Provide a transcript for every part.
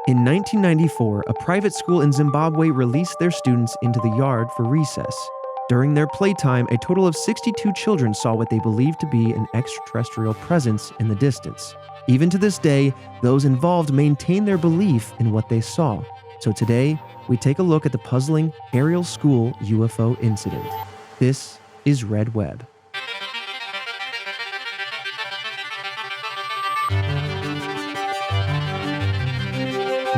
In 1994, a private school in Zimbabwe released their students into the yard for recess. During their playtime, a total of 62 children saw what they believed to be an extraterrestrial presence in the distance. Even to this day, those involved maintain their belief in what they saw. So today, we take a look at the puzzling Ariel School UFO Incident. This is Red Web.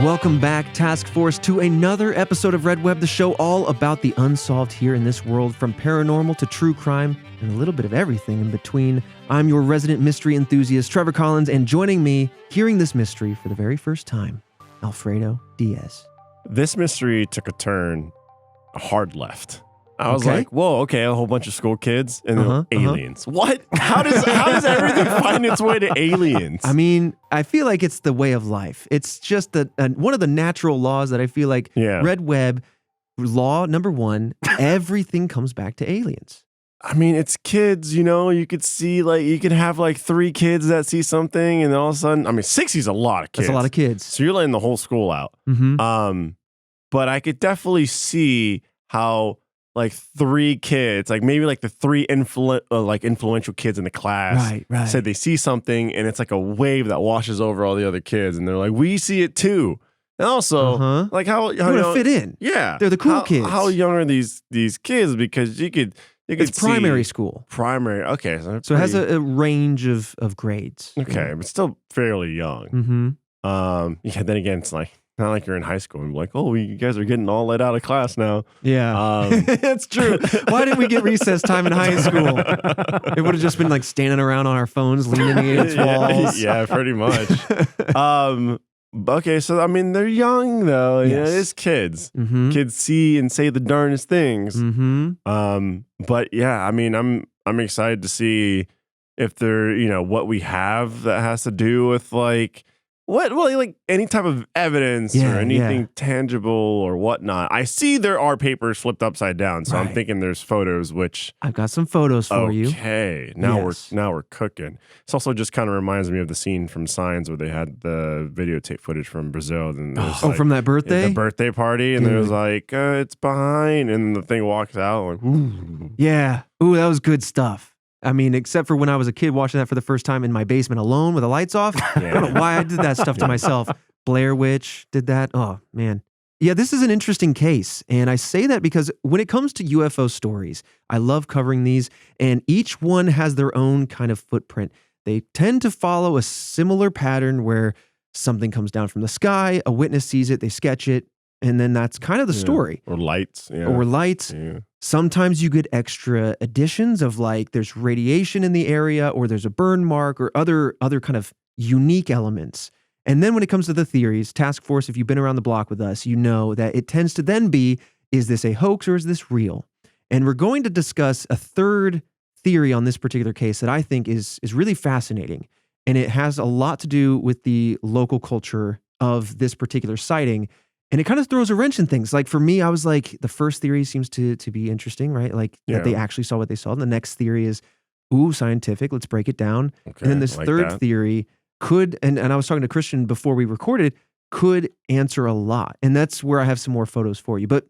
Welcome back, Task Force, to another episode of Red Web, the show all about the unsolved here in this world, from paranormal to true crime and a little bit of everything in between. I'm your resident mystery enthusiast, Trevor Collins, and joining me, hearing this mystery for the very first time, Alfredo Diaz. This mystery took a turn hard left. I was like, whoa, okay, a whole bunch of school kids and then aliens. What? How does everything find its way to aliens? I mean, I feel like it's the way of life. It's just one of the natural laws that I feel like Red Web, law number one, everything comes back to aliens. I mean, it's kids, you know, you could see you could have 3 kids that see something and then all of a sudden, I mean, 60 is a lot of kids. That's a lot of kids. So you're letting the whole school out. Mm-hmm. But I could definitely see how 3 kids, maybe the 3 influential kids in the class said they see something and it's like a wave that washes over all the other kids and they're like, we see it too. And also, how you want to fit in. Yeah. They're the cool kids. How young are these kids? Because you could it's primary school. Primary. Okay. So it has a range of grades. Okay. But still fairly young. Mm-hmm. Yeah, then again, it's not like you're in high school and like, oh, you guys are getting all let out of class now. Yeah, that's true. Why didn't we get recess time in high school? It would have just been standing around on our phones, leaning against walls. Yeah, pretty much. Okay, so I mean, they're young though. Yes. You know, it's kids. Mm-hmm. Kids see and say the darndest things. Mm-hmm. But yeah, I mean, I'm excited to see if they're what we have that has to do with any type of evidence or anything tangible or whatnot. I see there are papers flipped upside down, so I'm thinking there's photos. Which I've got some photos for you. Okay, now we're cooking. This also just kind of reminds me of the scene from Signs where they had the videotape footage from Brazil. And from that birthday, the birthday party, and there was it's behind, and the thing walks out. Ooh. Yeah, ooh, that was good stuff. I mean, except for when I was a kid watching that for the first time in my basement alone with the lights off. I don't know why I did that stuff to myself. Blair Witch did that. Oh, man. Yeah, this is an interesting case. And I say that because when it comes to UFO stories, I love covering these, and each one has their own kind of footprint. They tend to follow a similar pattern where something comes down from the sky, a witness sees it, they sketch it, and then that's kind of the story. Or lights. Yeah. Or lights. Yeah. Sometimes you get extra additions of there's radiation in the area or there's a burn mark or other kind of unique elements. And then when it comes to the theories, Task Force, if you've been around the block with us, you know that it tends to then be, is this a hoax or is this real? And we're going to discuss a third theory on this particular case that I think is really fascinating. And it has a lot to do with the local culture of this particular sighting. And it kind of throws a wrench in things. For me, I was like, the first theory seems to be interesting, right? That they actually saw what they saw. And the next theory is, scientific, let's break it down. Okay, and then this third theory could, and I was talking to Christian before we recorded, could answer a lot. And that's where I have some more photos for you. But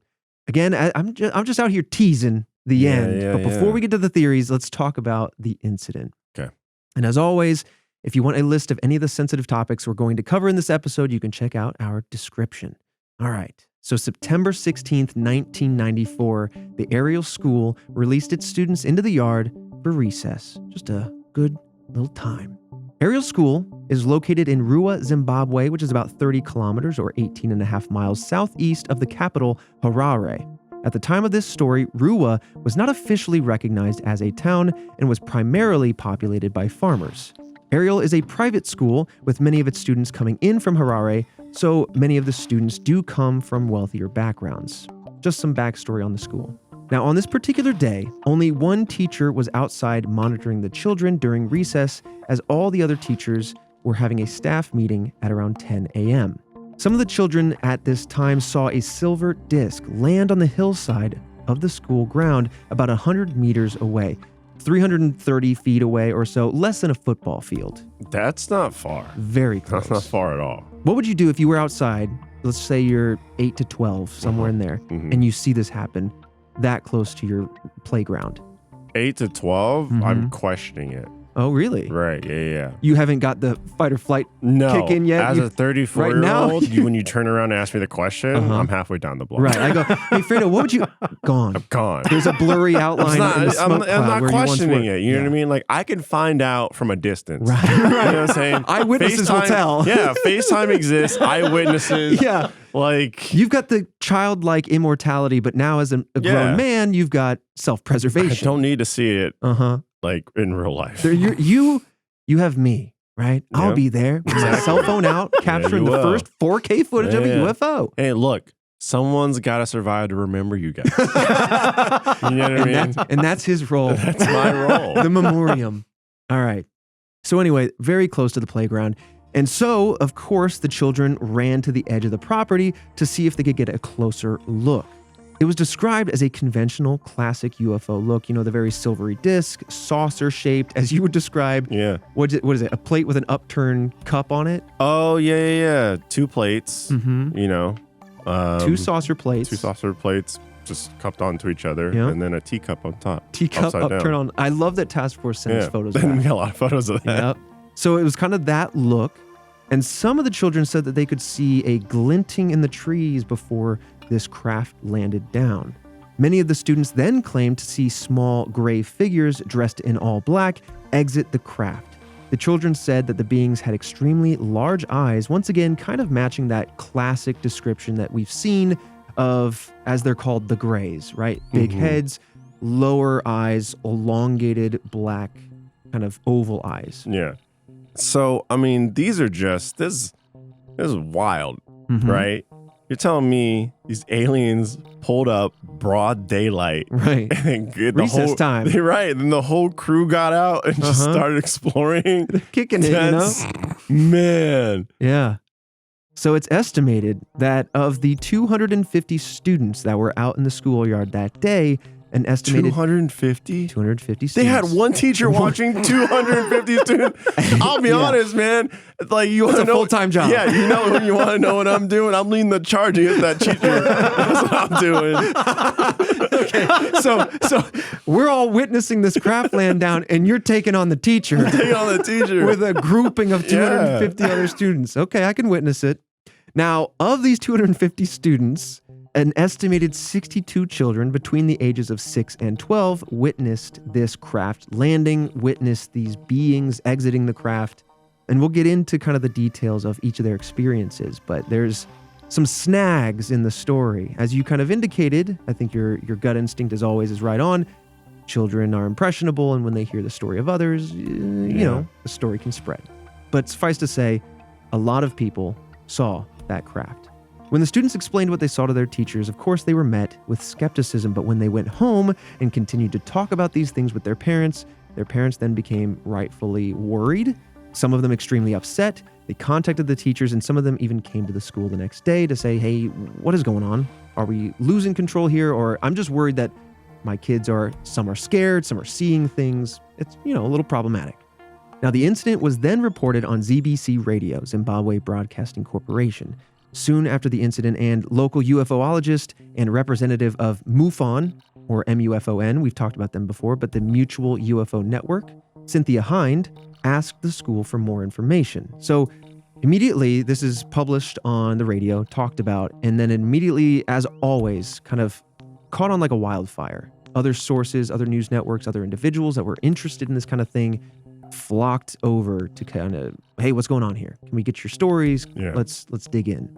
again, I'm just out here teasing the end. But before we get to the theories, let's talk about the incident. Okay. And as always, if you want a list of any of the sensitive topics we're going to cover in this episode, you can check out our description. All right, so September 16th, 1994, the Ariel School released its students into the yard for recess. Just a good little time. Ariel School is located in Rua, Zimbabwe, which is about 30 kilometers or 18 and a half miles southeast of the capital, Harare. At the time of this story, Rua was not officially recognized as a town and was primarily populated by farmers. Ariel is a private school with many of its students coming in from Harare, so many of the students do come from wealthier backgrounds. Just some backstory on the school. Now, on this particular day, only one teacher was outside monitoring the children during recess, as all the other teachers were having a staff meeting at around 10 a.m. Some of the children at this time saw a silver disc land on the hillside of the school ground about 100 meters away, 330 feet away or so, less than a football field. That's not far. Very close. That's not far at all. What would you do if you were outside? Let's say you're 8 to 12, somewhere in there, and you see this happen that close to your playground. 8 to 12, I'm questioning it. Oh, really? Right. Yeah. You haven't got the fight or flight kick in yet? As a 34-year-old, right now, when you turn around and ask me the question, I'm halfway down the block. Right. I go, hey, Fredo, what would you... Gone. I'm gone. There's a blurry outline in the smoke I'm not questioning it. You know yeah. what I mean? Like, I can find out from a distance. Right. You know what I'm saying? Eyewitnesses will tell. Yeah. FaceTime exists. Eyewitnesses. Yeah. Like... You've got the childlike immortality, but now as a grown man, you've got self-preservation. I don't need to see it like in real life. You have me, right? Yep. I'll be there with my cell phone out, capturing the first 4K footage of a UFO. Hey, look, someone's got to survive to remember you guys. You know what I mean? And that's his role. That's my role. The memoriam. All right. So anyway, very close to the playground. And so, of course, the children ran to the edge of the property to see if they could get a closer look. It was described as a conventional classic UFO look, you know, the very silvery disc, saucer-shaped, as you would describe. Yeah. What is it? A plate with an upturned cup on it? Oh, yeah. 2 plates, you know. 2 saucer plates. 2 saucer plates just cupped onto each other, and then a teacup on top. Teacup upturned on. I love that Task Force sends photos of that. that. We got a lot of photos of that. Yep. So it was kind of that look. And some of the children said that they could see a glinting in the trees before this craft landed down. Many of the students then claimed to see small gray figures dressed in all black exit the craft. The children said that the beings had extremely large eyes, once again kind of matching that classic description that we've seen of, as they're called, the grays, right? Big heads, lower eyes, elongated black kind of oval eyes. Yeah. So, I mean, these are just, this is wild, right? You're telling me these aliens pulled up broad daylight. Right. And recess time. Right. And the whole crew got out and just started exploring. Kicking it, you know? Man. Yeah. So it's estimated that of the 250 students that were out in the schoolyard that day, an estimated 250 students. They had one teacher watching 250 students. I'll be honest, man. Like, you want to know, full-time job. Yeah, you know, when you want to know what I'm doing, I'm leading the charge against that teacher. That's what I'm doing. Okay, so we're all witnessing this craft land down, and you're taking on the teacher. With a grouping of 250 other students. Okay, I can witness it. Now, of these 250 students, an estimated 62 children between the ages of 6 and 12 witnessed this craft landing, witnessed these beings exiting the craft, and we'll get into kind of the details of each of their experiences, but there's some snags in the story. As you kind of indicated, I think your gut instinct as always is right on. Children are impressionable, and when they hear the story of others, you know, the story can spread. But suffice to say, a lot of people saw that craft. When the students explained what they saw to their teachers, of course they were met with skepticism, but when they went home and continued to talk about these things with their parents then became rightfully worried, some of them extremely upset. They contacted the teachers, and some of them even came to the school the next day to say, hey, what is going on? Are we losing control here? Or I'm just worried that my kids some are scared, some are seeing things. It's, you know, a little problematic. Now, the incident was then reported on ZBC Radio, Zimbabwe Broadcasting Corporation. Soon after the incident, and local UFOologist and representative of MUFON, or MUFON, we've talked about them before, but the Mutual UFO Network, Cynthia Hind, asked the school for more information. So immediately, this is published on the radio, talked about, and then immediately, as always, kind of caught on like a wildfire. Other sources, other news networks, other individuals that were interested in this kind of thing flocked over to kind of, hey, what's going on here? Can we get your stories? Yeah. Let's dig in.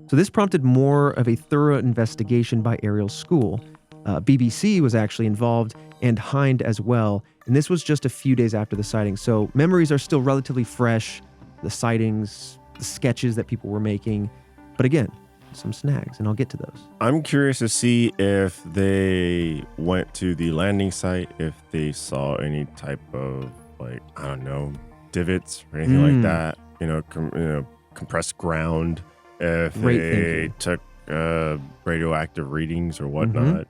So this prompted more of a thorough investigation by Ariel School. BBC was actually involved, and Hind as well. And this was just a few days after the sighting. So memories are still relatively fresh. The sightings, the sketches that people were making. But again, some snags, and I'll get to those. I'm curious to see if they went to the landing site, if they saw any type of, like, I don't know, divots or anything like that, compressed ground, if they took radioactive readings or whatnot,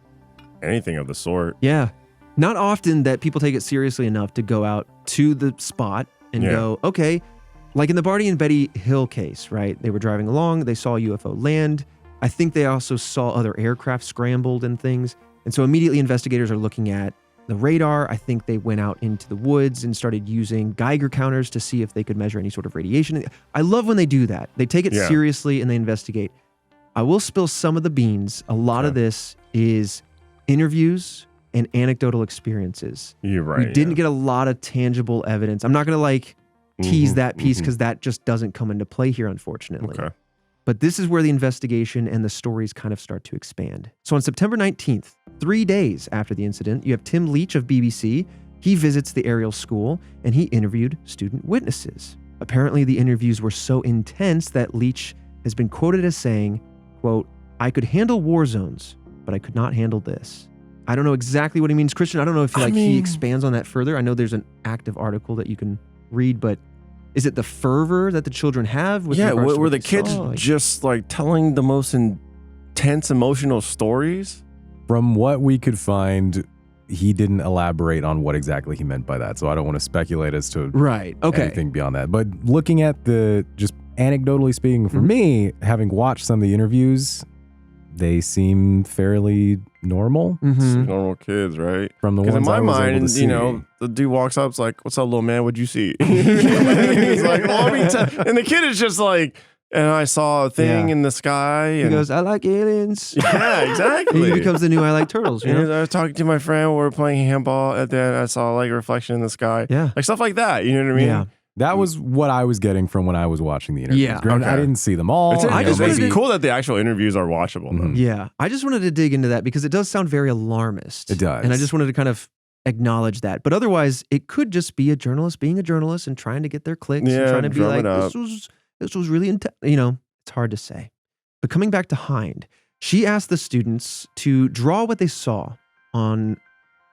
anything of the sort. Yeah. Not often that people take it seriously enough to go out to the spot and go, okay, Like in the Barney and Betty Hill case, right? They were driving along, they saw a UFO land. I think they also saw other aircraft scrambled and things. And so immediately investigators are looking at the radar. I think they went out into the woods and started using Geiger counters to see if they could measure any sort of radiation. I love when they do that. They take it seriously and they investigate. I will spill some of the beans. A lot of this is interviews and anecdotal experiences. You're right. We didn't get a lot of tangible evidence. I'm not going to tease that piece because that just doesn't come into play here, unfortunately. Okay. But this is where the investigation and the stories kind of start to expand. So on September 19th, 3 days after the incident, you have Tim Leach of BBC. He visits the Ariel School and he interviewed student witnesses. Apparently, the interviews were so intense that Leach has been quoted as saying, quote, "I could handle war zones, but I could not handle this." I don't know exactly what he means, Christian. I don't know if he expands on that further. I know there's an active article that you can read, but is it the fervor that the children have? Were the kids just like telling the most intense emotional stories? From what we could find, he didn't elaborate on what exactly he meant by that. So I don't want to speculate as to anything beyond that. But looking at just anecdotally speaking for me, having watched some of the interviews, they seem fairly normal. Normal kids, right? From the ones in my I was mind, able to see. the dude walks up, it's like, "What's up, little man? What'd you see?" He's like, and the kid is just like, "And I saw a thing in the sky." And he goes, "I like aliens." Yeah, exactly. He becomes the new "I like turtles." You know? I was talking to my friend. We were playing handball. At the end, I saw like a reflection in the sky. Yeah, like stuff like that. You know what I mean? Yeah. That was what I was getting from when I was watching the interviews. Yeah. Granted, I didn't see them all. It's cool that the actual interviews are watchable. Though. Yeah. I just wanted to dig into that because it does sound very alarmist. It does. And I just wanted to kind of acknowledge that. But otherwise, it could just be a journalist being a journalist and trying to get their clicks and trying to be like, this was really intense. It's hard to say. But coming back to Hind, she asked the students to draw what they saw on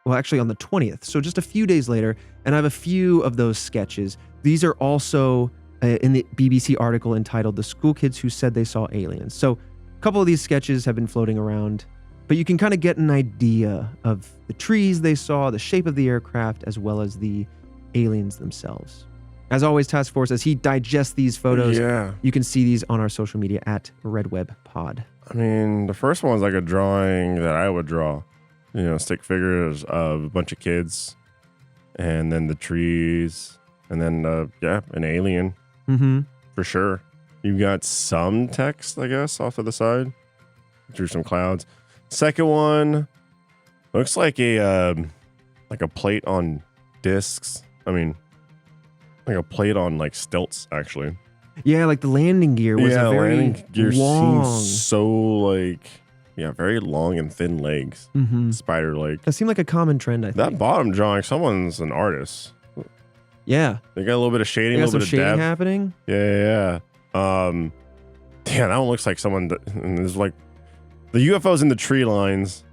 the 20th. So just a few days later. And I have a few of those sketches. These are also in the BBC article entitled "The School Kids Who Said They Saw Aliens." So a couple of these sketches have been floating around, but you can kind of get an idea of the trees they saw, the shape of the aircraft, as well as the aliens themselves. As always, Task Force, as he digests these photos, you can see these on our social media at RedWebPod. I mean, the first one's like a drawing that I would draw. Stick figures of a bunch of kids, and then the trees. And then, an alien, for sure. You've got some text, I guess, off to the side. Drew some clouds. Second one looks like a plate on discs. I mean, like a plate on like stilts, actually. Yeah, like the landing gear was a very landing gear long. seems so very long and thin legs. Spider leg. That seemed like a common trend, I think. That bottom drawing, someone's an artist. Yeah. They got a little bit of shading, a little bit of depth happening. Yeah. That one looks like someone. And there's like the UFO's in the tree lines,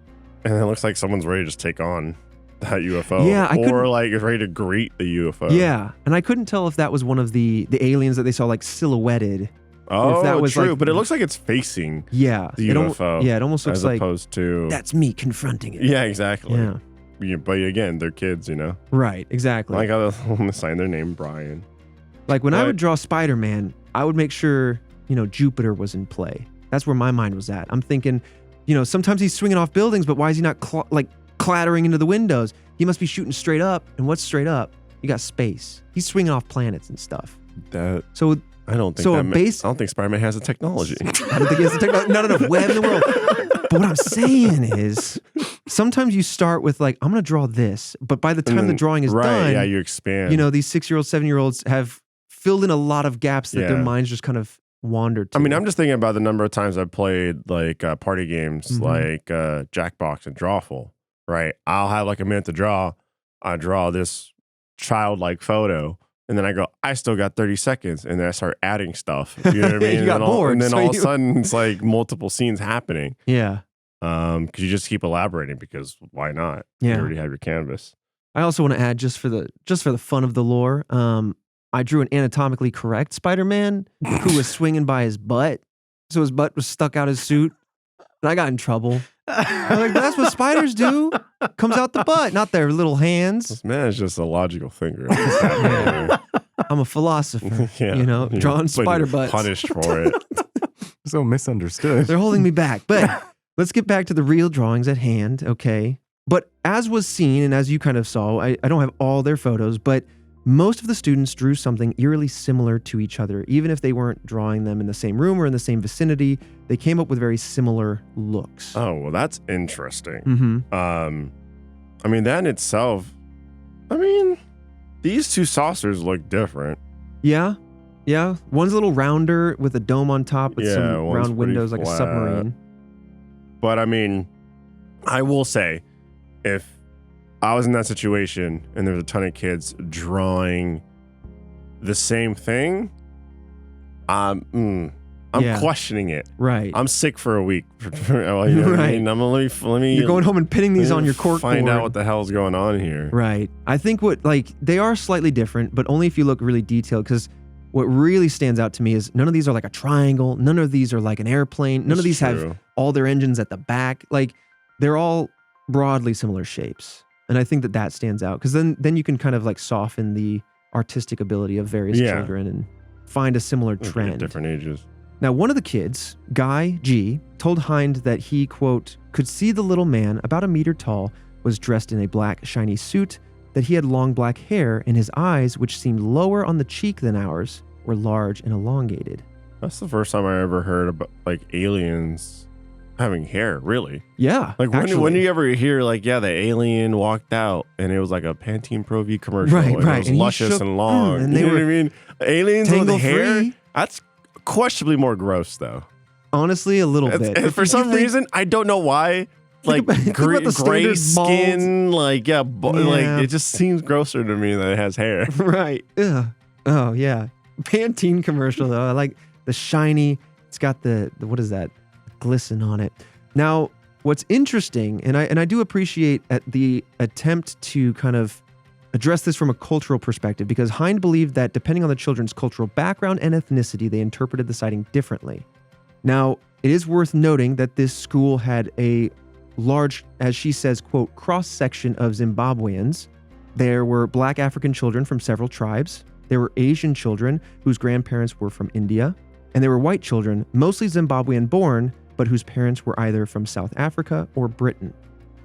and it looks like someone's ready to just take on that UFO. Yeah, or like is ready to greet the UFO. Yeah, and I couldn't tell if that was one of the aliens that they saw like silhouetted. Oh, if that was true, like, but it looks like it's facing the UFO. It almost looks as like opposed to that's me confronting it. Yeah, exactly. Yeah. But again, they're kids, Right, exactly. Like how they sign their name Brian. Like when I would draw Spider-Man, I would make sure, Jupiter was in play. That's where my mind was at. I'm thinking, sometimes he's swinging off buildings, but why is he not clattering into the windows? He must be shooting straight up. And what's straight up? You got space. He's swinging off planets and stuff. I don't think I don't think Spider-Man has the technology. I don't think he has the technology. Not enough web in the world. But what I'm saying is, sometimes you start with I'm going to draw this, but by the time the drawing is done, you expand. These 6-year-olds, 7-year-olds have filled in a lot of gaps that their minds just kind of wandered to. I mean, I'm just thinking about the number of times I've played party games like Jackbox and Drawful, right? I'll have a minute to draw. I draw this childlike photo. And then I go, I still got 30 seconds. And then I start adding stuff. You know what I mean? You got bored. And then all of a sudden, it's like multiple scenes happening. Yeah. Because you just keep elaborating because why not? Yeah. You already have your canvas. I also want to add, just for the fun of the lore, I drew an anatomically correct Spider-Man who was swinging by his butt. So his butt was stuck out his suit. And I got in trouble. I'm like, that's what spiders do. Comes out the butt, not their little hands. This man is just a logical thinker. I'm a philosopher, drawing spider butts. Punished for it. So misunderstood. They're holding me back. But let's get back to the real drawings at hand, okay? But as was seen, and as you kind of saw, I don't have all their photos, but most of the students drew something eerily similar to each other. Even if they weren't drawing them in the same room or in the same vicinity, they came up with very similar looks. Oh, well, that's interesting. Mm-hmm. I mean, that in itself, these two saucers look different. Yeah. One's a little rounder with a dome on top with some round windows like a submarine. But I will say, if I was in that situation and there's a ton of kids drawing the same thing, I'm questioning it. Right. I'm sick for a week. Right. Let me. You're going home and pinning these on your cork board. Find out what the hell's going on here. Right. I think they are slightly different, but only if you look really detailed, because what really stands out to me is none of these are like a triangle. None of these are like an airplane. None of these have all their engines at the back. Like, they're all broadly similar shapes. And I think that stands out, because then you can kind of like soften the artistic ability of various children and find a similar trend. At different ages. Now, one of the kids, Guy G, told Hind that he, quote, could see the little man, about a meter tall, was dressed in a black, shiny suit, that he had long black hair, and his eyes, which seemed lower on the cheek than ours, were large and elongated. That's the first time I ever heard about like aliens having hair, really. Yeah. Like when do you ever hear like, the alien walked out and it was like a Pantene Pro V commercial. Right. It was luscious and long. And they were what I mean? Aliens with hair? Free. That's questionably more gross though. Honestly, a little bit. And for some reason, I don't know why. Like gray skin, like it just seems grosser to me that it has hair. Right. Ugh. Oh yeah. Pantene commercial though. I like the shiny. It's got the what is that? Glisten on it. Now, what's interesting, and I do appreciate the attempt to kind of address this from a cultural perspective, because Hind believed that depending on the children's cultural background and ethnicity, they interpreted the sighting differently. Now, it is worth noting that this school had a large, as she says, quote, cross-section of Zimbabweans. There were Black African children from several tribes. There were Asian children whose grandparents were from India. And there were white children, mostly Zimbabwean born, but whose parents were either from South Africa or Britain.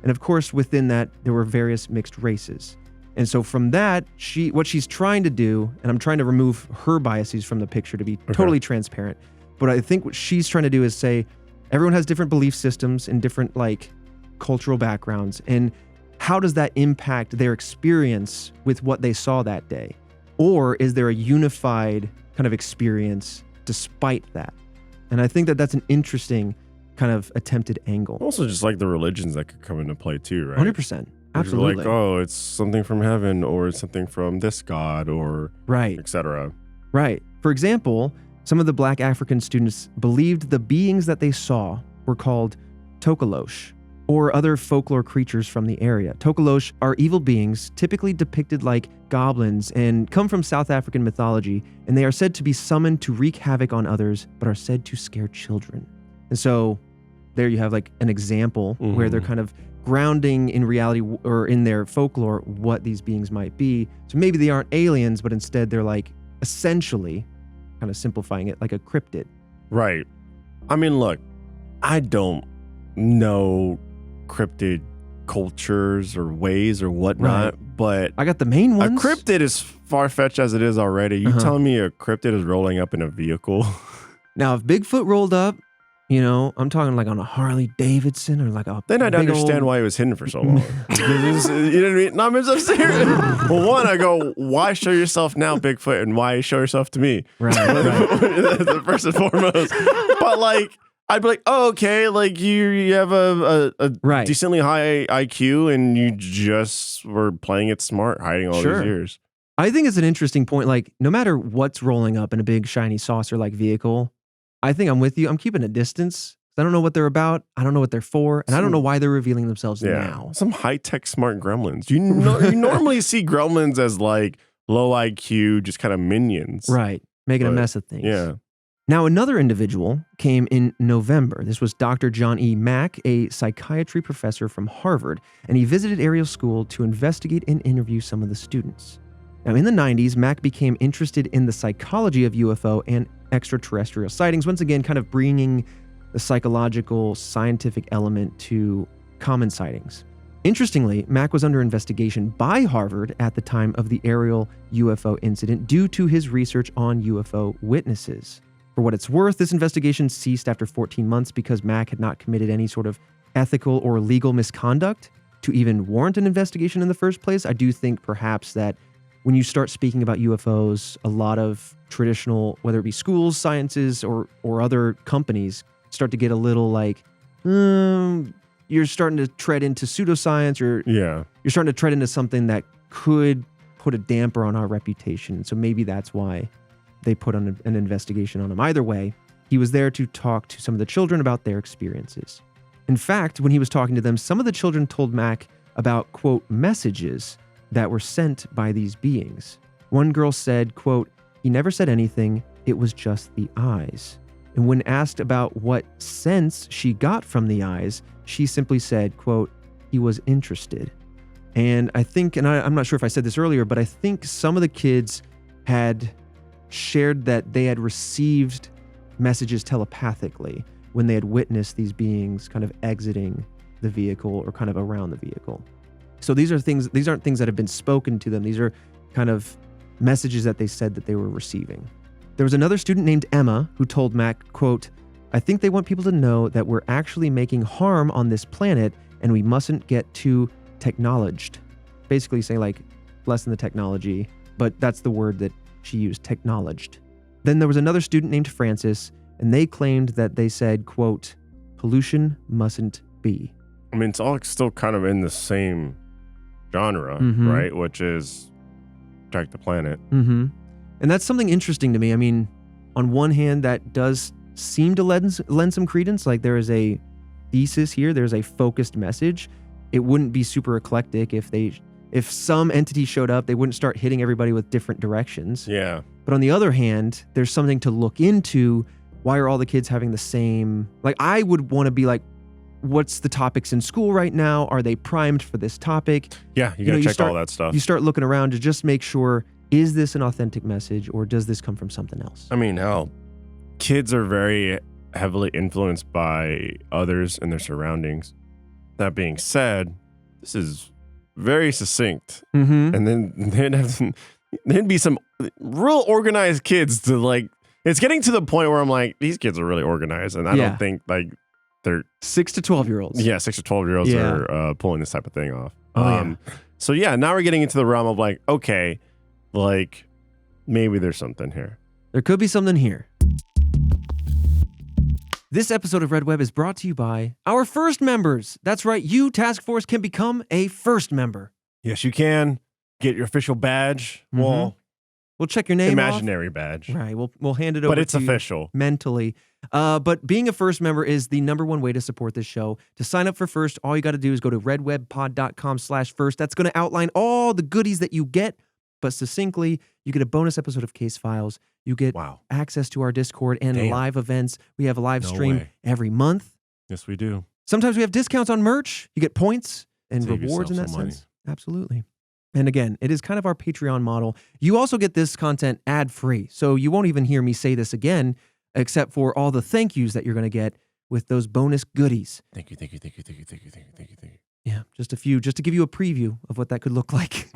And of course, within that, there were various mixed races. And so from that, what she's trying to do, and I'm trying to remove her biases from the picture to be totally transparent, but I think what she's trying to do is say, everyone has different belief systems and different cultural backgrounds. And how does that impact their experience with what they saw that day? Or is there a unified kind of experience despite that? And I think that that's an interesting kind of attempted angle. Also, just like the religions that could come into play too, right? 100%. Absolutely. Like, it's something from heaven, or it's something from this god, or etc. Right. For example, some of the Black African students believed the beings that they saw were called Tokolosh, or other folklore creatures from the area. Tokolosh are evil beings, typically depicted like goblins, and come from South African mythology, and they are said to be summoned to wreak havoc on others, but are said to scare children. And so there you have an example where they're kind of grounding in reality or in their folklore what these beings might be. So maybe they aren't aliens, but instead they're essentially, kind of simplifying it, like a cryptid. Right. I mean, look, I don't know cryptid cultures or ways or whatnot, but I got the main ones. A cryptid is far-fetched as it is already. You telling me a cryptid is rolling up in a vehicle? Now, if Bigfoot rolled up, I'm talking on a Harley Davidson or then I'd understand why he was hidden for so long. You know what I mean? No, I'm serious. Well, one, I go, why show yourself now, Bigfoot, and why show yourself to me? Right. The first and foremost. But I'd be like, oh, okay, you have a decently high IQ and you just were playing it smart, hiding all these years. I think it's an interesting point. No matter what's rolling up in a big shiny saucer-like vehicle, I think I'm with you. I'm keeping a distance. I don't know what they're about. I don't know what they're for. And I don't know why they're revealing themselves now. Some high-tech smart gremlins. You normally see gremlins as low IQ, just kind of minions. Right. Making a mess of things. Yeah. Now, another individual came in November. This was Dr. John E. Mack, a psychiatry professor from Harvard, and he visited Ariel School to investigate and interview some of the students. Now, in the 90s, Mac became interested in the psychology of UFO and extraterrestrial sightings, once again kind of bringing the psychological, scientific element to common sightings. Interestingly, Mac was under investigation by Harvard at the time of the Ariel UFO incident due to his research on UFO witnesses. For what it's worth, this investigation ceased after 14 months because Mac had not committed any sort of ethical or legal misconduct to even warrant an investigation in the first place. I do think perhaps that when you start speaking about UFOs, a lot of traditional, whether it be schools, sciences, or other companies, start to get a little like, you're starting to tread into pseudoscience, or you're starting to tread into something that could put a damper on our reputation. So maybe that's why they put on an investigation on him. Either way, he was there to talk to some of the children about their experiences. In fact, when he was talking to them, some of the children told Mac about, quote, messages that were sent by these beings. One girl said, quote, he never said anything, it was just the eyes. And when asked about what sense she got from the eyes, she simply said, quote, he was interested. And I think, and I'm not sure if I said this earlier, but I think some of the kids had shared that they had received messages telepathically when they had witnessed these beings kind of exiting the vehicle or kind of around the vehicle. So these aren't things that have been spoken to them. These are kind of messages that they said that they were receiving. There was another student named Emma who told Mac, quote, I think they want people to know that we're actually making harm on this planet and we mustn't get too technologed. Basically saying like, lessen the technology, but that's the word that she used, technologed. Then there was another student named Francis, and they claimed that they said, quote, pollution mustn't be. I mean, it's all still kind of in the same genre, right? Which is protect the planet. And that's something interesting to me. I mean, on one hand, that does seem to lend some credence. Like there is a thesis here. There's a focused message. It wouldn't be super eclectic if some entity showed up, they wouldn't start hitting everybody with different directions. Yeah. But on the other hand, there's something to look into. Why are all the kids having the same, like I would want to be like, what's the topics in school right now? Are they primed for this topic? Yeah, you gotta check all that stuff. You start looking around to just make sure, is this an authentic message or does this come from something else? I mean, hell, kids are very heavily influenced by others and their surroundings. That being said, this is very succinct. And then there'd be some real organized kids to like, it's getting to the point where I'm like, these kids are really organized. And I don't think like they're 6 to 12 year olds. Yeah, 6 to 12 year olds are pulling this type of thing off. Oh, So yeah, now we're getting into the realm of like, okay, like maybe there's something here. There could be something here. This episode of Red Web is brought to you by our first members. That's right, you, Task Force, can become a first member. Yes, you can. Get your official badge. Well, we'll check your name imaginary badge. Right, we'll hand it over to you. But it's official. Mentally. But being a first member is the #1 way to support this show. To sign up for First, all you got to do is go to redwebpod.com/first. That's going to outline all the goodies that you get. But succinctly, you get a bonus episode of Case Files. You get access to our Discord and live events. We have a live stream every month. Yes, we do. Sometimes we have discounts on merch. You get points and rewards in that sense. Absolutely. And again, it is kind of our Patreon model. You also get this content ad-free. So you won't even hear me say this again, except for all the thank yous that you're going to get with those bonus goodies. Thank you. Yeah, just a few, just to give you a preview of what that could look like.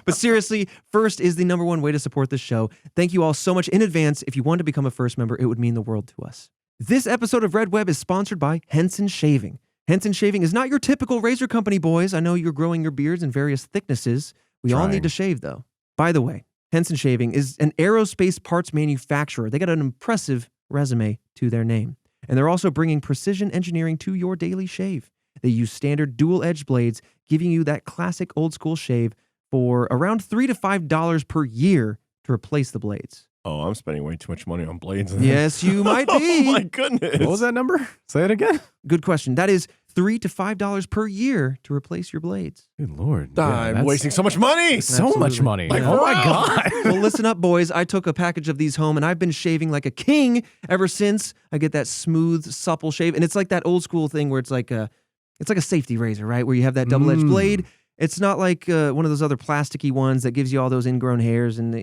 But seriously, First is the #1 way to support this show. Thank you all so much in advance. If you want to become a First member, it would mean the world to us. This episode of Red Web is sponsored by Henson Shaving. Henson Shaving is not your typical razor company, boys. I know you're growing your beards in various thicknesses. We all need to shave, though. By the way, Henson Shaving is an aerospace parts manufacturer. They got an impressive resume to their name. And they're also bringing precision engineering to your daily shave. They use standard dual-edged blades, giving you that classic old-school shave for around $3 to $5 per year to replace the blades. Oh, I'm spending way too much money on blades. Yes, you might be. Oh, my goodness. What was that number? Say it again. Good question. That is $3 to $5 per year to replace your blades. Good Lord. I'm wasting so much money. So much money. Like, oh, my God. Well, listen up, boys. I took a package of these home, and I've been shaving like a king ever since. I get that smooth, supple shave. And it's like that old school thing where it's like a safety razor, right? Where you have that double-edged blade. It's not like one of those other plasticky ones that gives you all those ingrown hairs and,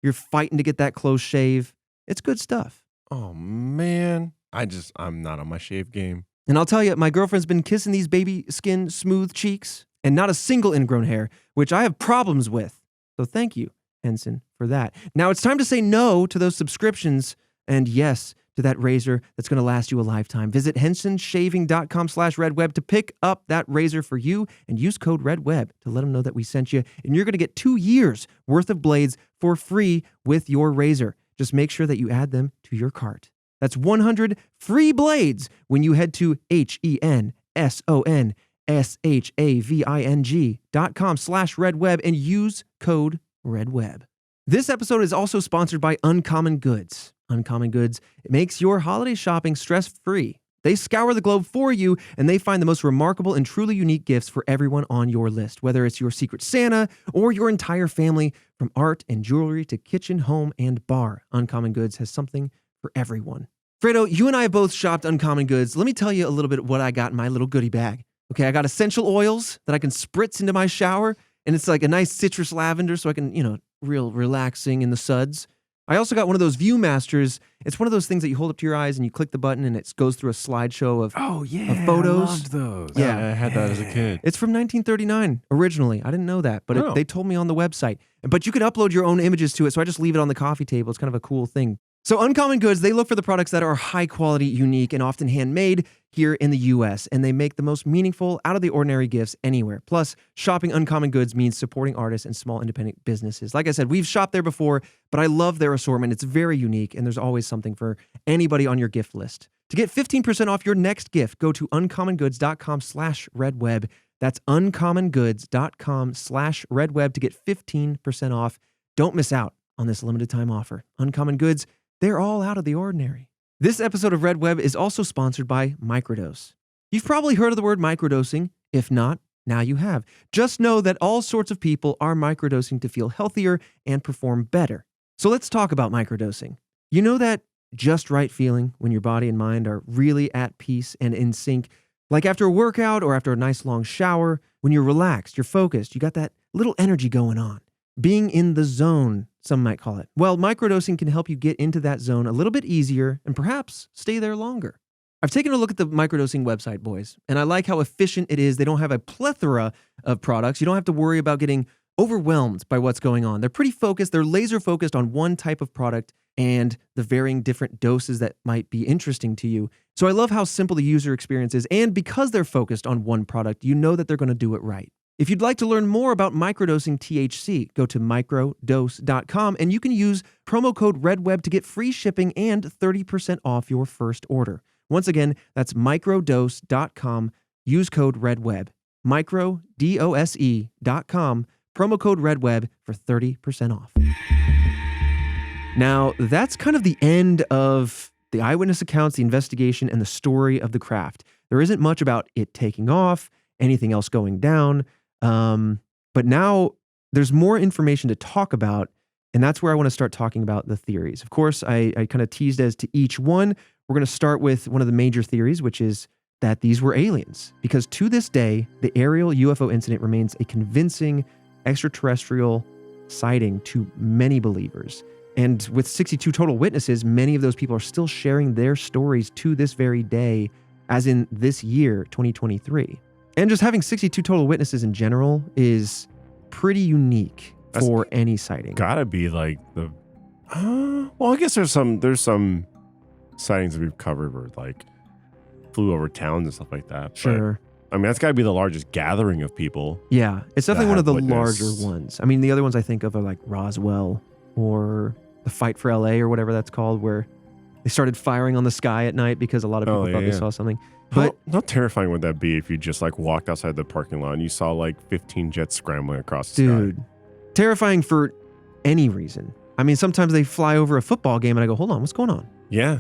you're fighting to get that close shave. It's good stuff. Oh, man. I'm not on my shave game. And I'll tell you, my girlfriend's been kissing these baby skin smooth cheeks and not a single ingrown hair, which I have problems with. So thank you, Henson, for that. Now it's time to say no to those subscriptions and yes to that razor that's going to last you a lifetime. Visit hensonshaving.com/redweb to pick up that razor for you and use code REDWEB to let them know that we sent you. And you're going to get 2 years worth of blades for free with your razor. Just make sure that you add them to your cart. That's 100 free blades when you head to hensonshaving.com/redweb and use code REDWEB. This episode is also sponsored by Uncommon Goods. Uncommon Goods, it makes your holiday shopping stress-free. They scour the globe for you, and they find the most remarkable and truly unique gifts for everyone on your list, whether it's your Secret Santa or your entire family, from art and jewelry to kitchen, home, and bar. Uncommon Goods has something for everyone. Fredo, you and I both shopped Uncommon Goods. Let me tell you a little bit of what I got in my little goodie bag. Okay, I got essential oils that I can spritz into my shower, and it's like a nice citrus lavender so I can, real relaxing in the suds. I also got one of those Viewmasters. It's one of those things that you hold up to your eyes and you click the button and it goes through a slideshow of photos. I loved those. Yeah, I had that as a kid. It's from 1939 originally. I didn't know that, but they told me on the website. But you can upload your own images to it, so I just leave it on the coffee table. It's kind of a cool thing. So Uncommon Goods, they look for the products that are high quality, unique, and often handmade here in the U.S., and they make the most meaningful, out-of-the-ordinary gifts anywhere. Plus, shopping Uncommon Goods means supporting artists and small independent businesses. Like I said, we've shopped there before, but I love their assortment. It's very unique, and there's always something for anybody on your gift list. To get 15% off your next gift, go to uncommongoods.com/redweb. That's uncommongoods.com/redweb to get 15% off. Don't miss out on this limited time offer. Uncommon Goods, they're all out of the ordinary. This episode of Red Web is also sponsored by Microdose. You've probably heard of the word microdosing. If not, now you have. Just know that all sorts of people are microdosing to feel healthier and perform better. So let's talk about microdosing. You know that just right feeling when your body and mind are really at peace and in sync, like after a workout or after a nice long shower, when you're relaxed, you're focused, you got that little energy going on. Being in the zone, some might call it. Well, microdosing can help you get into that zone a little bit easier and perhaps stay there longer. I've taken a look at the microdosing website, boys, and I like how efficient it is. They don't have a plethora of products. You don't have to worry about getting overwhelmed by what's going on. They're pretty focused. They're laser focused on one type of product and the varying different doses that might be interesting to you. So I love how simple the user experience is. And because they're focused on one product, you know that they're going to do it right. If you'd like to learn more about microdosing THC, go to microdose.com and you can use promo code REDWEB to get free shipping and 30% off your first order. Once again, that's microdose.com. Use code REDWEB. microdose.com. Promo code REDWEB for 30% off. Now, that's kind of the end of the eyewitness accounts, the investigation, and the story of the craft. There isn't much about it taking off, anything else going down. But now there's more information to talk about, and that's where I want to start talking about the theories. Of course, I kind of teased as to each one. We're going to start with one of the major theories, which is that these were aliens. Because to this day, the Ariel UFO incident remains a convincing extraterrestrial sighting to many believers. And with 62 total witnesses, many of those people are still sharing their stories to this very day, as in this year, 2023. And just having 62 total witnesses in general is pretty unique for any sighting. Gotta be like the... well, I guess there's some sightings that we've covered where like flew over towns and stuff like that. Sure. But, I mean, that's gotta be the largest gathering of people. Yeah, it's definitely one of the larger ones. I mean, the other ones I think of are like Roswell or the Fight for LA or whatever that's called, where they started firing on the sky at night because a lot of people thought they saw something. But how terrifying would that be if you just like walked outside the parking lot and you saw like 15 jets scrambling across the sky? Dude, terrifying for any reason. I mean, sometimes they fly over a football game and I go, hold on, what's going on? Yeah.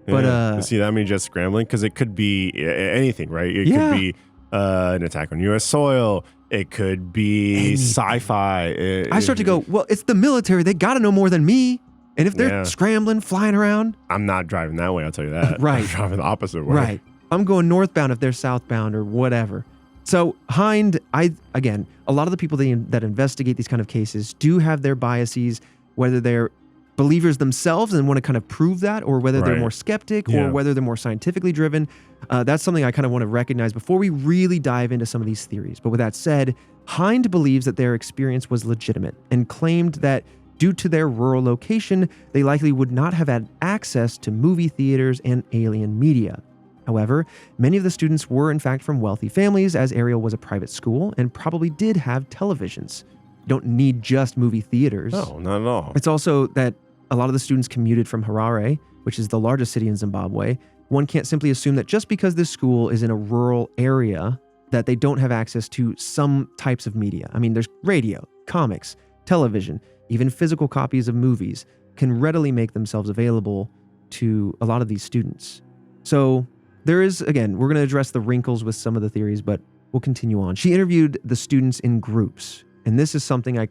But to see that many jets scrambling, because it could be anything, right? It could be an attack on U.S. soil. It could be sci-fi. I start to go, well, it's the military. They got to know more than me. And if they're scrambling, flying around. I'm not driving that way, I'll tell you that. Right. I'm driving the opposite way. Right. I'm going northbound if they're southbound or whatever. So Hind again, a lot of the people that investigate these kind of cases do have their biases, whether they're believers themselves and want to kind of prove that, or whether they're more skeptic, or whether they're more scientifically driven. That's something I kind of want to recognize before we really dive into some of these theories. But with that said, Hind believes that their experience was legitimate and claimed that due to their rural location, they likely would not have had access to movie theaters and alien media. However, many of the students were in fact from wealthy families, as Ariel was a private school and probably did have televisions. You don't need just movie theaters. No, not at all. It's also that a lot of the students commuted from Harare, which is the largest city in Zimbabwe. One can't simply assume that just because this school is in a rural area that they don't have access to some types of media. I mean, there's radio, comics, television, even physical copies of movies can readily make themselves available to a lot of these students. So there is, again, we're going to address the wrinkles with some of the theories, but we'll continue on. She interviewed the students in groups. And this is something I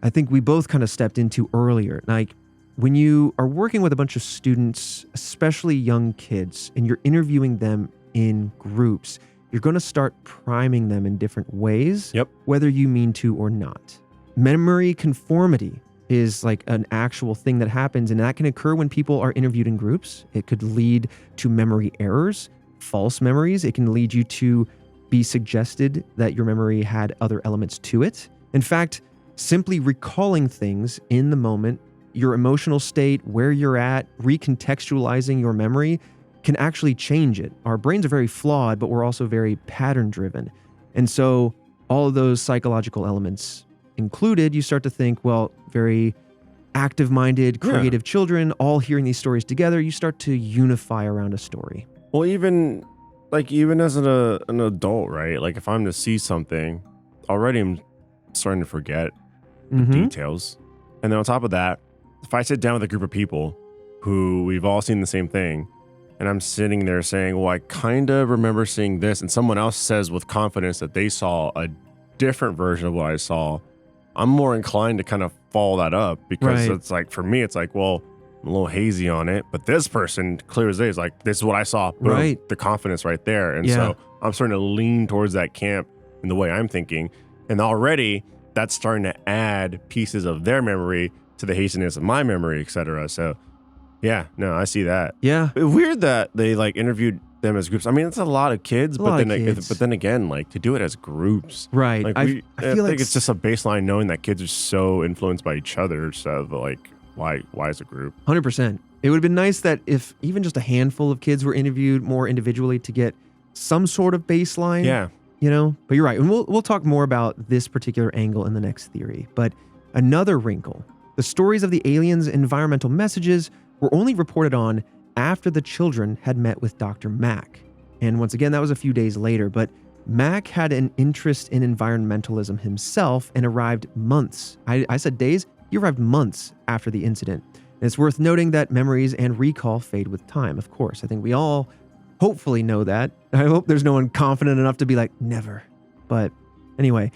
think we both kind of stepped into earlier. Like, when you are working with a bunch of students, especially young kids, and you're interviewing them in groups, you're going to start priming them in different ways, whether you mean to or not. Memory conformity is like an actual thing that happens, and that can occur when people are interviewed in groups. It could lead to memory errors, false memories. It can lead you to be suggested that your memory had other elements to it. In fact, simply recalling things in the moment, your emotional state, where you're at, recontextualizing your memory can actually change it. Our brains are very flawed, but we're also very pattern driven. And so all of those psychological elements included, you start to think, well, very active-minded, creative children, all hearing these stories together, you start to unify around a story. Well, even as an adult, right? Like, if I'm to see something, already I'm starting to forget the details. And then on top of that, if I sit down with a group of people who we've all seen the same thing, and I'm sitting there saying, well, I kind of remember seeing this, and someone else says with confidence that they saw a different version of what I saw, I'm more inclined to kind of follow that up, because it's like, for me, it's like, well, I'm a little hazy on it, but this person, clear as day, is like, this is what I saw. Boom, the confidence right there. And so I'm starting to lean towards that camp in the way I'm thinking. And already that's starting to add pieces of their memory to the haziness of my memory, etc. So yeah, no, I see that. Yeah. Weird that they like interviewed them as groups. I mean, it's a lot of kids, but then again, like, to do it as groups. Right. Like, I think it's just a baseline knowing that kids are so influenced by each other. So like, why is a group? 100%. It would have been nice that if even just a handful of kids were interviewed more individually to get some sort of baseline. Yeah. You know, but you're right. And we'll talk more about this particular angle in the next theory. But another wrinkle, the stories of the aliens' environmental messages were only reported on after the children had met with Dr. Mack. And once again, that was a few days later, but Mack had an interest in environmentalism himself and arrived months. I said days, he arrived months after the incident. And it's worth noting that memories and recall fade with time, of course. I think we all hopefully know that. I hope there's no one confident enough to be like, never. But anyway,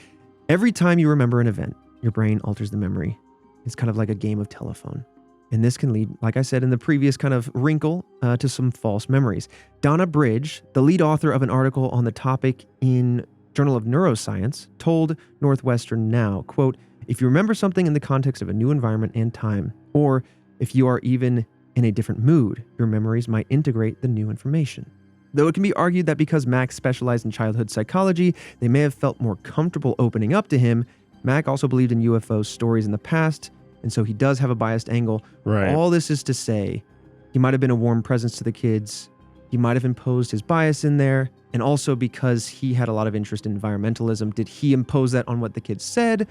every time you remember an event, your brain alters the memory. It's kind of like a game of telephone. And this can lead, like I said in the previous kind of wrinkle, to some false memories. Donna Bridge, the lead author of an article on the topic in Journal of Neuroscience, told Northwestern Now, quote, "If you remember something in the context of a new environment and time, or if you are even in a different mood, your memories might integrate the new information." Though it can be argued that because Mack specialized in childhood psychology, they may have felt more comfortable opening up to him, Mack also believed in UFO stories in the past, and so he does have a biased angle. Right. All this is to say, he might have been a warm presence to the kids. He might have imposed his bias in there. And also because he had a lot of interest in environmentalism, did he impose that on what the kids said?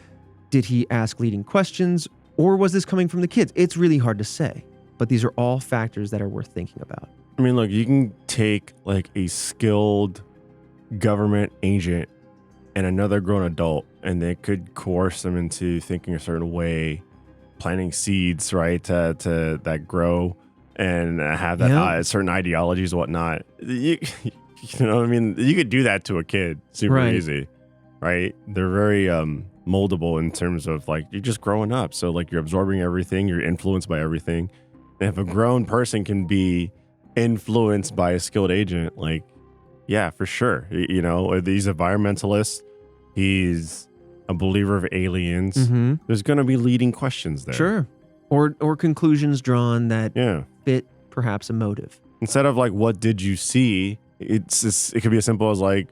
Did he ask leading questions? Or was this coming from the kids? It's really hard to say. But these are all factors that are worth thinking about. I mean, look, you can take like a skilled government agent and another grown adult, and they could coerce them into thinking a certain way, planting seeds, right, to that grow and have that certain ideologies and whatnot. You know what I mean? You could do that to a kid super easy, right? They're very moldable in terms of like, you're just growing up. So like, you're absorbing everything, you're influenced by everything. And if a grown person can be influenced by a skilled agent, like, yeah, for sure. You know, these environmentalists, he's a believer of aliens, there's going to be leading questions there. Sure. Or conclusions drawn that fit perhaps a motive. Instead of like, what did you see? It could be as simple as like,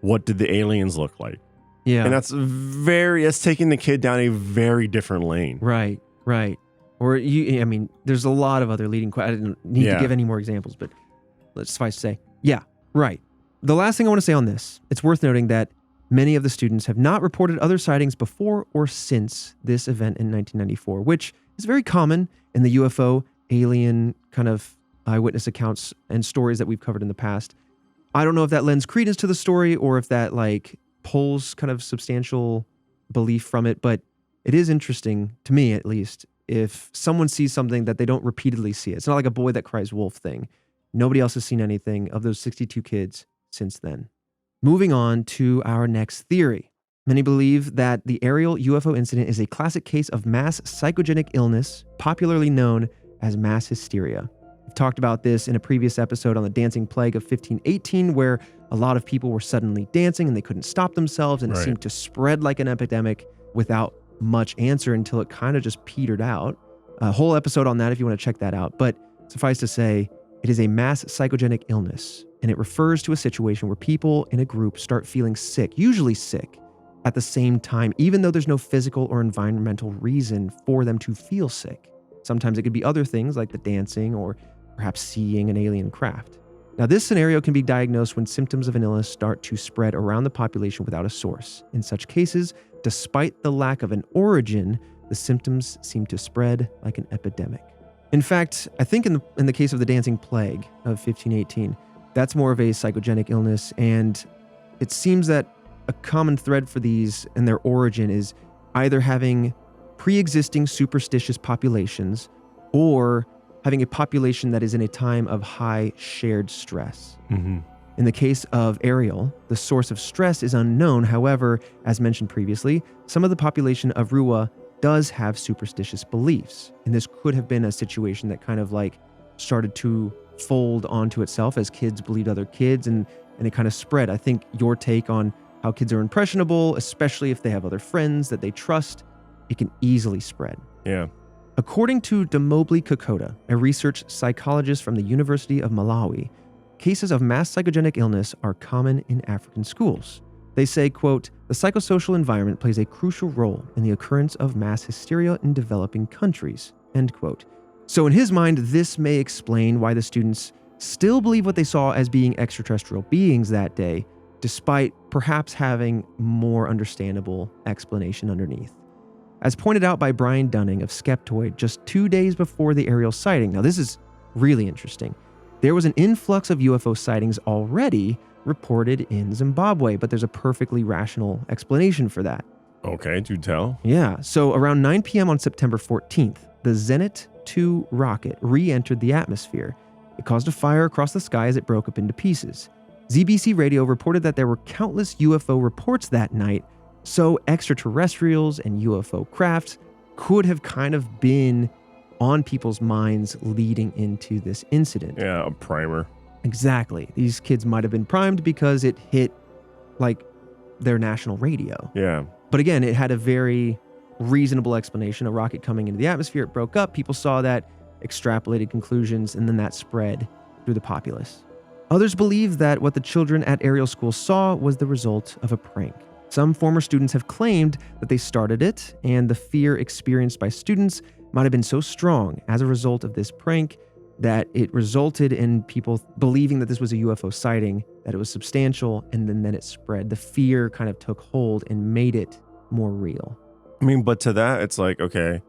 what did the aliens look like? Yeah. And that's taking the kid down a very different lane. Right. Or there's a lot of other leading questions. I didn't need to give any more examples, but let's suffice to say, right. The last thing I want to say on this, it's worth noting that many of the students have not reported other sightings before or since this event in 1994, which is very common in the UFO alien kind of eyewitness accounts and stories that we've covered in the past. I don't know if that lends credence to the story or if that like pulls kind of substantial belief from it, but it is interesting to me, at least, if someone sees something that they don't repeatedly see. It's not like a boy that cries wolf thing. Nobody else has seen anything of those 62 kids since then. Moving on to our next theory. Many believe that the Ariel UFO incident is a classic case of mass psychogenic illness, popularly known as mass hysteria. We've talked about this in a previous episode on the dancing plague of 1518, where a lot of people were suddenly dancing and they couldn't stop themselves, and it seemed to spread like an epidemic without much answer until it kind of just petered out. A whole episode on that if you want to check that out. But suffice to say, it is a mass psychogenic illness, and it refers to a situation where people in a group start feeling sick, usually sick, at the same time, even though there's no physical or environmental reason for them to feel sick. Sometimes it could be other things like the dancing or perhaps seeing an alien craft. Now, this scenario can be diagnosed when symptoms of an illness start to spread around the population without a source. In such cases, despite the lack of an origin, the symptoms seem to spread like an epidemic. In fact, I think in the case of the dancing plague of 1518, that's more of a psychogenic illness, and it seems that a common thread for these and their origin is either having pre-existing superstitious populations or having a population that is in a time of high shared stress. In the case of Ariel, the source of stress is unknown. However, as mentioned previously, some of the population of Rua does have superstitious beliefs. And this could have been a situation that kind of like started to fold onto itself as kids believed other kids, and it kind of spread. I think your take on how kids are impressionable, especially if they have other friends that they trust, it can easily spread. Yeah. According to Mobley Kokota, a research psychologist from the University of Malawi, cases of mass psychogenic illness are common in African schools. They say, quote, "The psychosocial environment plays a crucial role in the occurrence of mass hysteria in developing countries," end quote. So in his mind, this may explain why the students still believe what they saw as being extraterrestrial beings that day, despite perhaps having more understandable explanation underneath. As pointed out by Brian Dunning of Skeptoid just 2 days before the Ariel sighting, now this is really interesting, there was an influx of UFO sightings already reported in Zimbabwe, but there's a perfectly rational explanation for that. Okay, do tell. Yeah, so around 9 p.m. on September 14th, the Zenit 2 rocket re-entered the atmosphere. It caused a fire across the sky as it broke up into pieces. ZBC Radio reported that there were countless UFO reports that night, so extraterrestrials and UFO crafts could have kind of been on people's minds leading into this incident. Yeah, a primer. Exactly. These kids might have been primed because it hit like their national radio. Yeah. But again, it had a very reasonable explanation. A rocket coming into the atmosphere, it broke up. People saw that, extrapolated conclusions, and then that spread through the populace. Others believe that what the children at Ariel School saw was the result of a prank. Some former students have claimed that they started it, and the fear experienced by students might have been so strong as a result of this prank that it resulted in people believing that this was a UFO sighting, that it was substantial, and then it spread. The fear kind of took hold and made it more real. I mean, but to that, it's like, okay,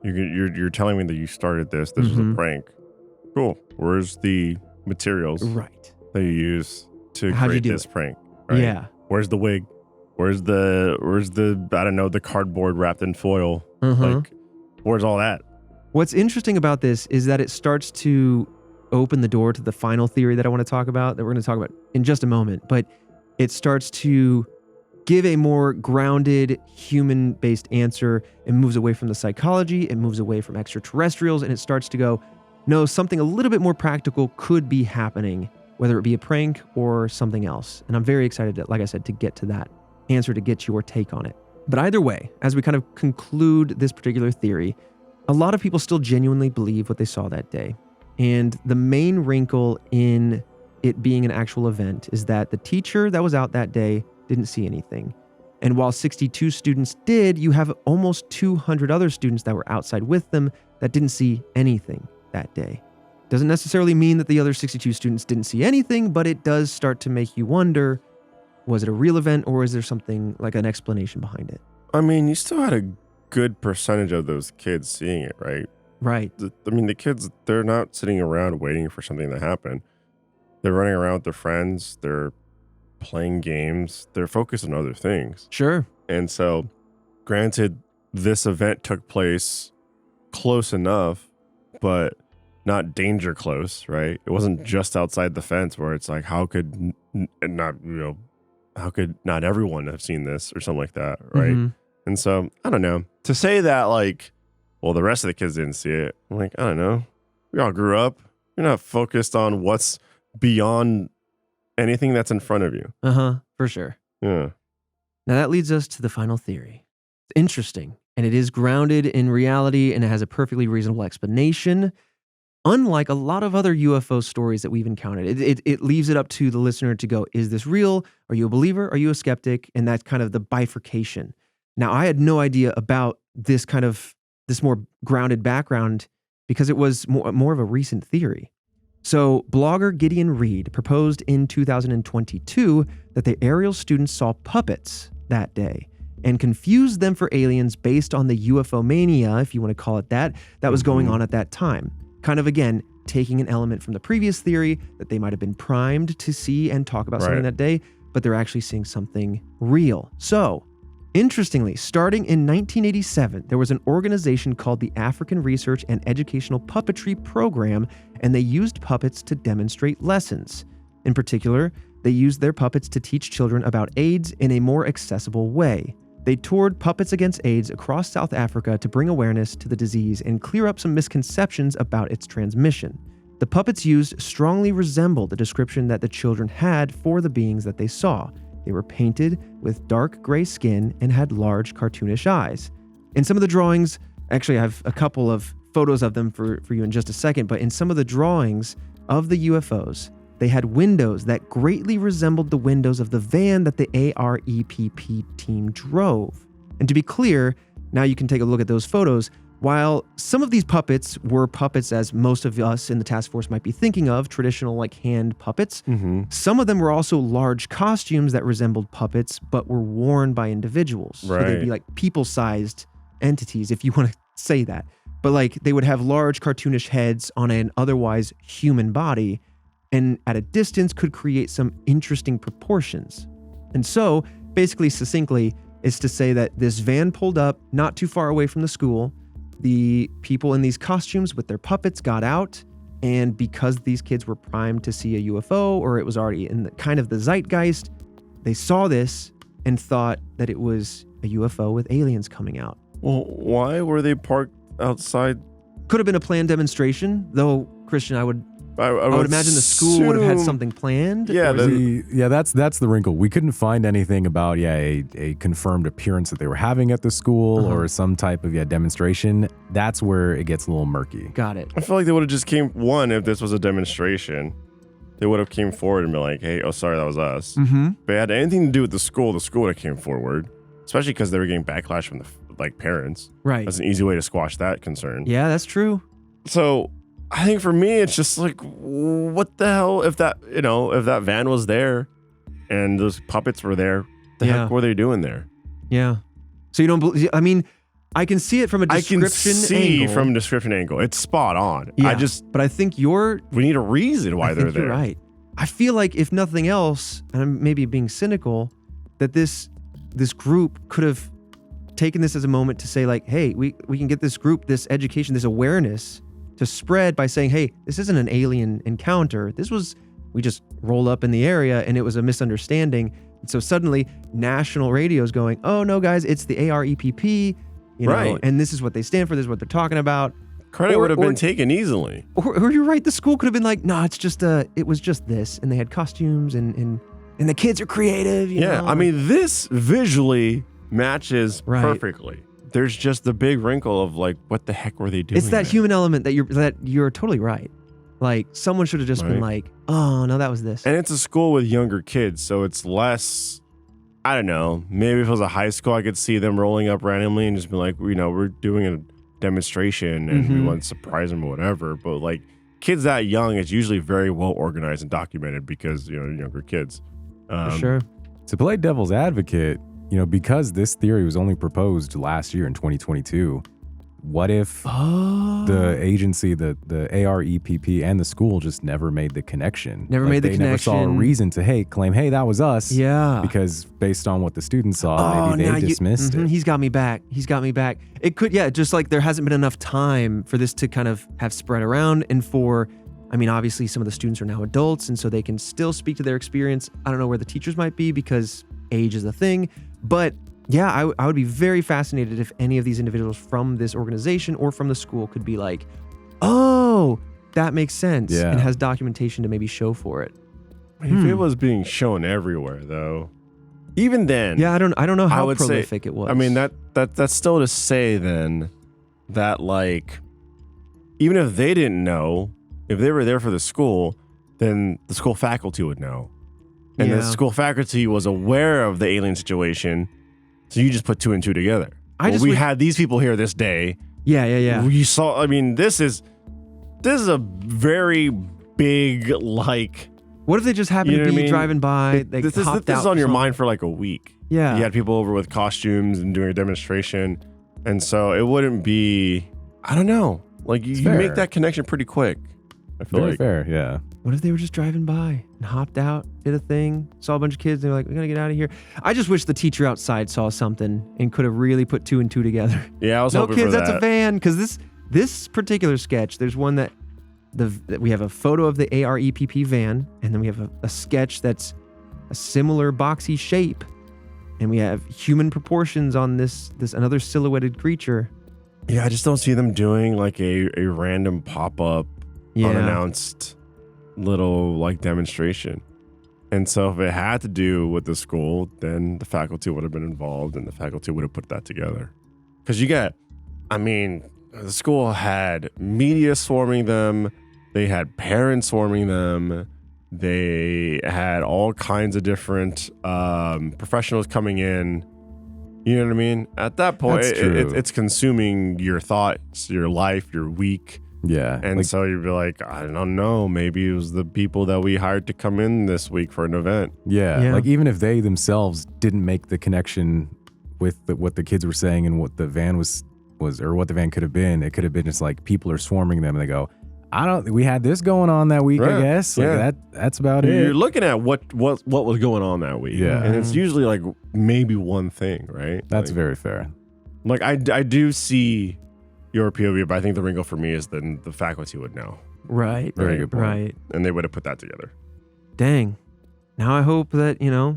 you're telling me that you started this. This was a prank. Cool. Where's the materials that you use to create this prank? Right? Yeah. Where's the wig? Where's the I don't know, the cardboard wrapped in foil? Like, where's all that? What's interesting about this is that it starts to open the door to the final theory that I want to talk about, that we're going to talk about in just a moment. But it starts to give a more grounded, human-based answer. It moves away from the psychology. It moves away from extraterrestrials. And it starts to go, no, something a little bit more practical could be happening, whether it be a prank or something else. And I'm very excited, like I said, to get to that. answer to get your take on it. But either way, as we kind of conclude this particular theory, a lot of people still genuinely believe what they saw that day. And the main wrinkle in it being an actual event is that the teacher that was out that day didn't see anything. And while 62 students did, you have almost 200 other students that were outside with them that didn't see anything that day. Doesn't necessarily mean that the other 62 students didn't see anything, but it does start to make you wonder, was it a real event or is there something like an explanation behind it? I mean, you still had a good percentage of those kids seeing it, right? Right. The kids, they're not sitting around waiting for something to happen. They're running around with their friends. They're playing games. They're focused on other things. Sure. And so, granted, this event took place close enough, but not danger close, right? It wasn't just outside the fence where it's like, how could not everyone have seen this or something like that, right? Mm-hmm. And so, I don't know. To say that, like, well, the rest of the kids didn't see it, I'm like, I don't know. We all grew up. You're not focused on what's beyond anything that's in front of you. For sure. Yeah. Now that leads us to the final theory. It's interesting, and it is grounded in reality, and it has a perfectly reasonable explanation. Unlike a lot of other UFO stories that we've encountered, it leaves it up to the listener to go, is this real? Are you a believer? Are you a skeptic? And that's kind of the bifurcation. Now, I had no idea about this more grounded background because it was more of a recent theory. So blogger Gideon Reed proposed in 2022 that the Ariel students saw puppets that day and confused them for aliens based on the UFO mania, if you want to call it that was going on at that time. Kind of, again, taking an element from the previous theory that they might have been primed to see and talk about something that day, but they're actually seeing something real. So, interestingly, starting in 1987, there was an organization called the African Research and Educational Puppetry Program, and they used puppets to demonstrate lessons. In particular, they used their puppets to teach children about AIDS in a more accessible way. They toured Puppets Against AIDS across South Africa to bring awareness to the disease and clear up some misconceptions about its transmission. The puppets used strongly resembled the description that the children had for the beings that they saw. They were painted with dark gray skin and had large cartoonish eyes. In some of the drawings, actually I have a couple of photos of them for you in just a second, but in some of the drawings of the UFOs, they had windows that greatly resembled the windows of the van that the AREPP team drove. And to be clear, now you can take a look at those photos. While some of these puppets were puppets as most of us in the task force might be thinking of, traditional like hand puppets, some of them were also large costumes that resembled puppets but were worn by individuals. Right. So they'd be like people-sized entities, if you want to say that. But like they would have large cartoonish heads on an otherwise human body, and at a distance could create some interesting proportions. And so, basically, succinctly, is to say that this van pulled up not too far away from the school. The people in these costumes with their puppets got out, and because these kids were primed to see a UFO, or it was already in the kind of the zeitgeist, they saw this and thought that it was a UFO with aliens coming out. Well, why were they parked outside? Could have been a planned demonstration, though, Christian, I would imagine the school would have had something planned. Yeah, that's the wrinkle. We couldn't find anything about a confirmed appearance that they were having at the school or some type of demonstration. That's where it gets a little murky. Got it. I feel like they would have just came, if this was a demonstration, they would have came forward and been like, hey, oh, sorry, that was us. But it had anything to do with the school would have came forward, especially because they were getting backlash from the parents. Right. That's an easy way to squash that concern. Yeah, that's true. So I think for me, it's just like, what the hell if that van was there and those puppets were there, the heck were they doing there? Yeah. So you don't believe, I mean, I can see it from a description angle. From a description angle. It's spot on. Yeah, but I think we need a reason why they're there. You're right. I feel like if nothing else, and I'm maybe being cynical, that this group could have taken this as a moment to say like, hey, we can get this group, this education, this awareness to spread by saying, hey, this isn't an alien encounter. We just rolled up in the area and it was a misunderstanding. And so suddenly national radio is going, oh no, guys, it's the AREPP, know, and this is what they stand for. This is what they're talking about. Credit would have been taken easily. Or you're right, the school could have been like, no, it was just this. And they had costumes and And the kids are creative. You know? I mean, this visually matches perfectly. There's just the big wrinkle of like, what the heck were they doing? It's that human element that you're totally right. Like someone should have just been like, oh no, that was this. And it's a school with younger kids, so it's less, I don't know, maybe if it was a high school, I could see them rolling up randomly and just be like, you know, we're doing a demonstration and we want to surprise them or whatever. But like kids that young, it's usually very well organized and documented because, you know, younger kids. For sure. To play devil's advocate, you know, because this theory was only proposed last year in 2022, what if the agency, the AREPP and the school just never made the connection? They never saw a reason to, claim, hey, that was us. Yeah. Because based on what the students saw, maybe they dismissed it. He's got me back. It could, just like there hasn't been enough time for this to kind of have spread around and for, I mean, obviously some of the students are now adults and so they can still speak to their experience. I don't know where the teachers might be because age is a thing, but yeah, I would be very fascinated if any of these individuals from this organization or from the school could be like, oh, that makes sense, and has documentation to maybe show for it. If it was being shown everywhere, though, even then, I don't know how prolific it was. I mean, that's still to say then that like, even if they didn't know, if they were there for the school, then the school faculty would know, and the school faculty was aware of the alien situation. So you just put 2 and 2 together. We had these people here this day. Yeah. We saw. I mean, this is a very big like. What if they just happened to be driving by? This is on your mind for like a week. Yeah. You had people over with costumes and doing a demonstration, and so it wouldn't be. I don't know. Like you make that connection pretty quick. I feel very like fair. Yeah. What if they were just driving by and hopped out, did a thing, saw a bunch of kids, and they were like, we gotta get out of here. I just wish the teacher outside saw something and could have really put 2 and 2 together. Yeah, I was hoping for that. No, kids, that's that. a van. Because this particular sketch, there's one that we have a photo of the AREPP van, and then we have a sketch that's a similar boxy shape, and we have human proportions on this another silhouetted creature. Yeah, I just don't see them doing like a random pop-up, unannounced little like demonstration. And so if it had to do with the school, then the faculty would have been involved and the faculty would have put that together. Because the school had media swarming them, they had parents swarming them, they had all kinds of different professionals coming in. You know what I mean? At that point, it's consuming your thoughts, your life, your week. Yeah. And so you'd be like, I don't know, maybe it was the people that we hired to come in this week for an event. Yeah. Like even if they themselves didn't make the connection with what the kids were saying and what the van was or what the van could have been, it could have been just like people are swarming them and they go, we had this going on that week, I guess. Like that's about it. You're looking at what was going on that week. Yeah. And it's usually like maybe one thing, right? That's very fair. Like I do see your POV, but I think the wrinkle for me is then the faculty would know. Right. Very good point. Right. And they would have put that together. Dang. Now I hope that, a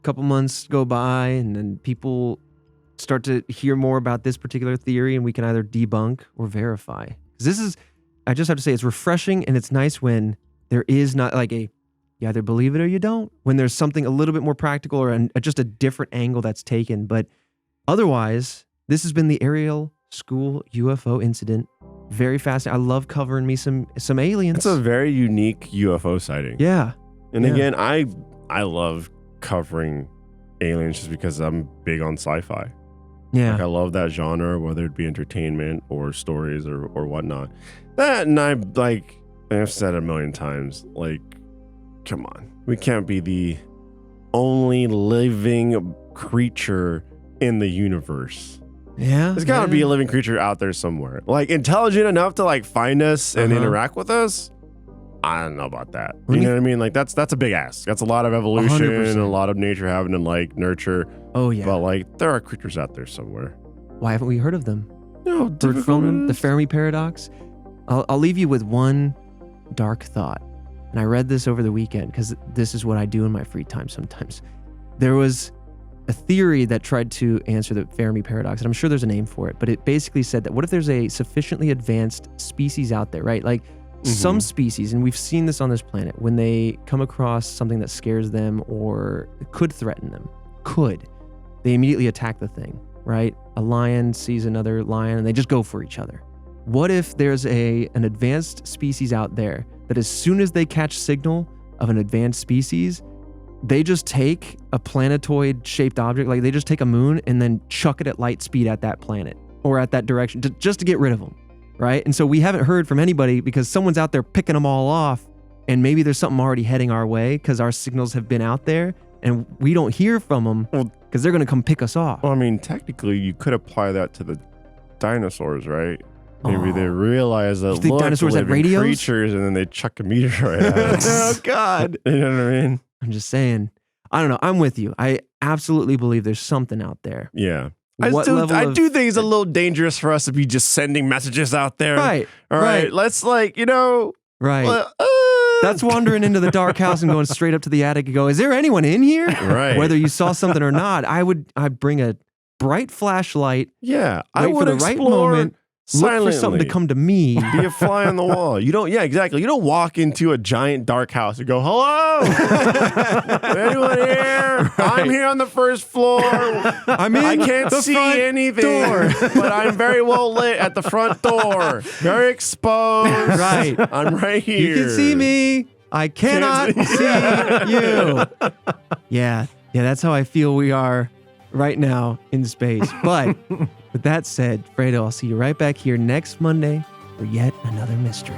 couple months go by and then people start to hear more about this particular theory and we can either debunk or verify. Because I just have to say, it's refreshing and it's nice when there is not like you either believe it or you don't. When there's something a little bit more practical or just a different angle that's taken. But otherwise, this has been the Ariel School UFO Incident. Very fascinating. I love covering me some aliens. It's a very unique UFO sighting. Yeah. And again, I love covering aliens just because I'm big on sci-fi. Yeah. Like I love that genre, whether it be entertainment or stories or whatnot. That and I've said it a million times, like, come on. We can't be the only living creature in the universe. Yeah. There's got to be a living creature out there somewhere. Like intelligent enough to like find us and interact with us. I don't know about that. You know what I mean? Like that's a big ask. That's a lot of evolution 100%. and a lot of nature having to like nurture. Oh yeah. But like there are creatures out there somewhere. Why haven't we heard of them? No, Heard from them? The Fermi paradox? I'll leave you with one dark thought. And I read this over the weekend because this is what I do in my free time sometimes. There was a theory that tried to answer the Fermi paradox, and I'm sure there's a name for it, but it basically said that what if there's a sufficiently advanced species out there, right? Like some species, and we've seen this on this planet, when they come across something that scares them or could threaten them, they immediately attack the thing, right? A lion sees another lion and they just go for each other. What if there's an advanced species out there that as soon as they catch signal of an advanced species, they just take a planetoid-shaped object, like they just take a moon and then chuck it at light speed at that planet or at that direction just to get rid of them, right? And so we haven't heard from anybody because someone's out there picking them all off, and maybe there's something already heading our way because our signals have been out there and we don't hear from them because they're going to come pick us off. Well, I mean, technically, you could apply that to the dinosaurs, right? Maybe they realize that dinosaurs had radios? Creatures, and then they chuck a meteorite at us. Oh, God. You know what I mean? I'm just saying. I don't know. I'm with you. I absolutely believe there's something out there. Yeah. I do think it's a little dangerous for us to be just sending messages out there. Right. All right. Let's Right. That's wandering into the dark house and going straight up to the attic and go, is there anyone in here? Right. Whether you saw something or not, I'd bring a bright flashlight. Yeah. Wait for the right moment. Silently. Look for something to come to me. Be a fly on the wall. You don't, exactly. You don't walk into a giant dark house and go, hello, anyone here? Right. I'm here on the first floor. I can't see anything, but I'm very well lit at the front door. Very exposed. Right. I'm right here. You can see me. I cannot see you. Yeah, that's how I feel we are right now in space. But with that said, Fredo, I'll see you right back here next Monday for yet another mystery.